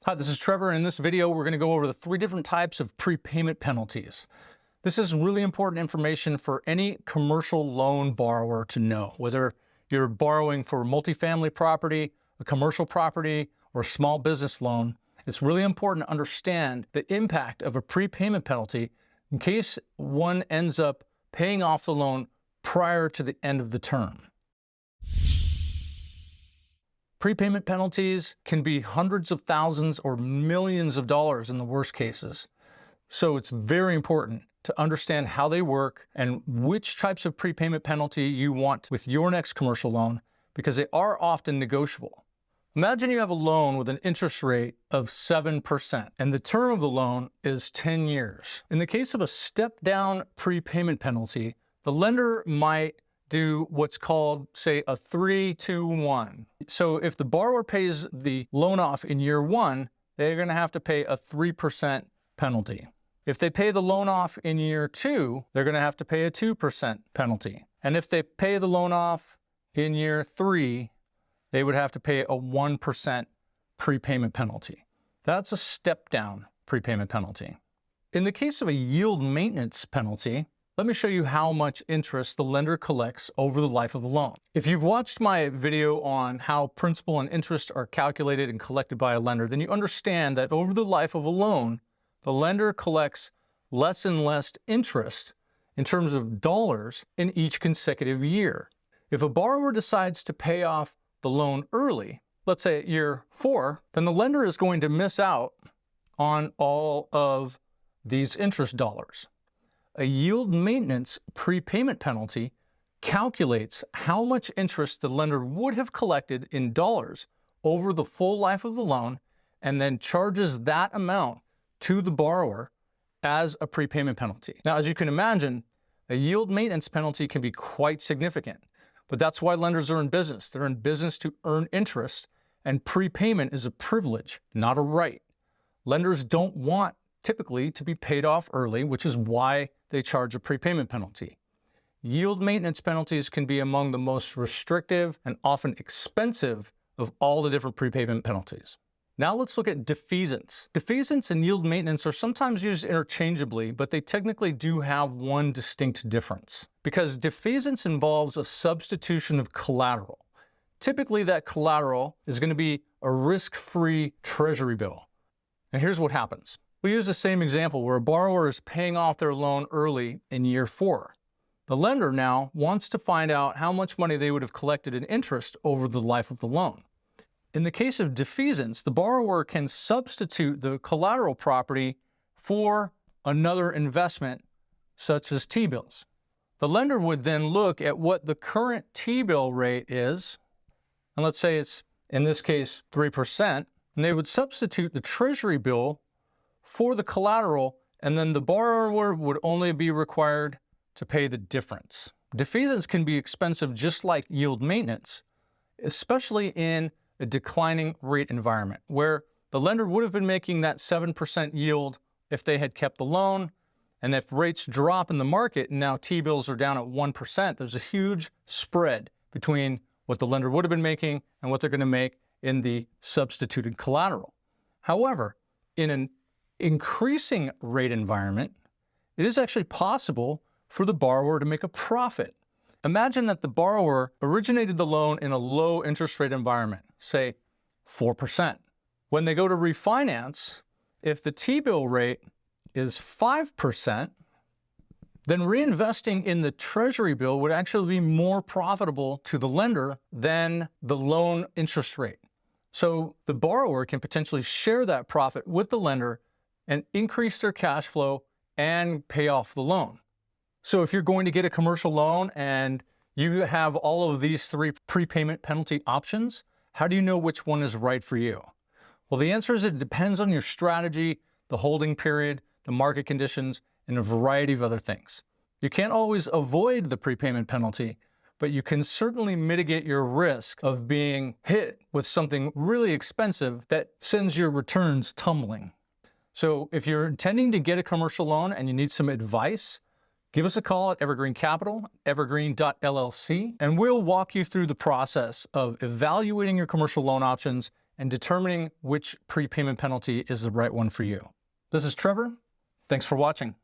Hi, this is Trevor, and in this video we're going to go over the 3 different types of prepayment penalties. This is really important information for any commercial loan borrower to know, whether you're borrowing for multifamily property, a commercial property, or a small business loan. It's really important to understand the impact of a prepayment penalty in case one ends up paying off the loan prior to the end of the term. Prepayment penalties can be hundreds of thousands or millions of dollars in the worst cases. So it's very important to understand how they work and which types of prepayment penalty you want with your next commercial loan, because they are often negotiable. Imagine you have a loan with an interest rate of 7% and the term of the loan is 10 years. In the case of a step-down prepayment penalty, the lender might do what's called, say, a 3-2-1. So if the borrower pays the loan off in year 1, they're going to have to pay a 3% penalty. If they pay the loan off in year 2, they're going to have to pay a 2% penalty. And if they pay the loan off in year 3, they would have to pay a 1% prepayment penalty. That's a step-down prepayment penalty. In the case of a yield maintenance penalty, let me show you how much interest the lender collects over the life of the loan. If you've watched my video on how principal and interest are calculated and collected by a lender, then you understand that over the life of a loan, the lender collects less and less interest in terms of dollars in each consecutive year. If a borrower decides to pay off the loan early, let's say at year 4, then the lender is going to miss out on all of these interest dollars. A yield maintenance prepayment penalty calculates how much interest the lender would have collected in dollars over the full life of the loan and then charges that amount to the borrower as a prepayment penalty. Now, as you can imagine, a yield maintenance penalty can be quite significant, but that's why lenders are in business. They're in business to earn interest, and prepayment is a privilege, not a right. Lenders don't want typically to be paid off early, which is why they charge a prepayment penalty. Yield maintenance penalties can be among the most restrictive and often expensive of all the different prepayment penalties. Now let's look at defeasance. Defeasance and yield maintenance are sometimes used interchangeably, but they technically do have one distinct difference, because defeasance involves a substitution of collateral. Typically that collateral is going to be a risk-free treasury bill. And here's what happens. We use the same example where a borrower is paying off their loan early in year 4. The lender now wants to find out how much money they would have collected in interest over the life of the loan. In the case of defeasance, the borrower can substitute the collateral property for another investment, such as T-bills. The lender would then look at what the current T-bill rate is, and let's say it's, in this case, 3%, and they would substitute the treasury bill for the collateral, and then the borrower would only be required to pay the difference. Defeasance can be expensive just like yield maintenance, especially in a declining rate environment where the lender would have been making that 7% yield if they had kept the loan, and if rates drop in the market and now T-bills are down at 1%, there's a huge spread between what the lender would have been making and what they're going to make in the substituted collateral. However, in an increasing rate environment, it is actually possible for the borrower to make a profit. Imagine that the borrower originated the loan in a low interest rate environment, say 4%. When they go to refinance, if the T-bill rate is 5%, then reinvesting in the treasury bill would actually be more profitable to the lender than the loan interest rate. So the borrower can potentially share that profit with the lender and increase their cash flow and pay off the loan. So if you're going to get a commercial loan and you have all of these 3 prepayment penalty options, how do you know which one is right for you? Well, the answer is it depends on your strategy, the holding period, the market conditions, and a variety of other things. You can't always avoid the prepayment penalty, but you can certainly mitigate your risk of being hit with something really expensive that sends your returns tumbling. So if you're intending to get a commercial loan and you need some advice, give us a call at Evergreen Capital, evergreen.llc, and we'll walk you through the process of evaluating your commercial loan options and determining which prepayment penalty is the right one for you. This is Trevor. Thanks for watching.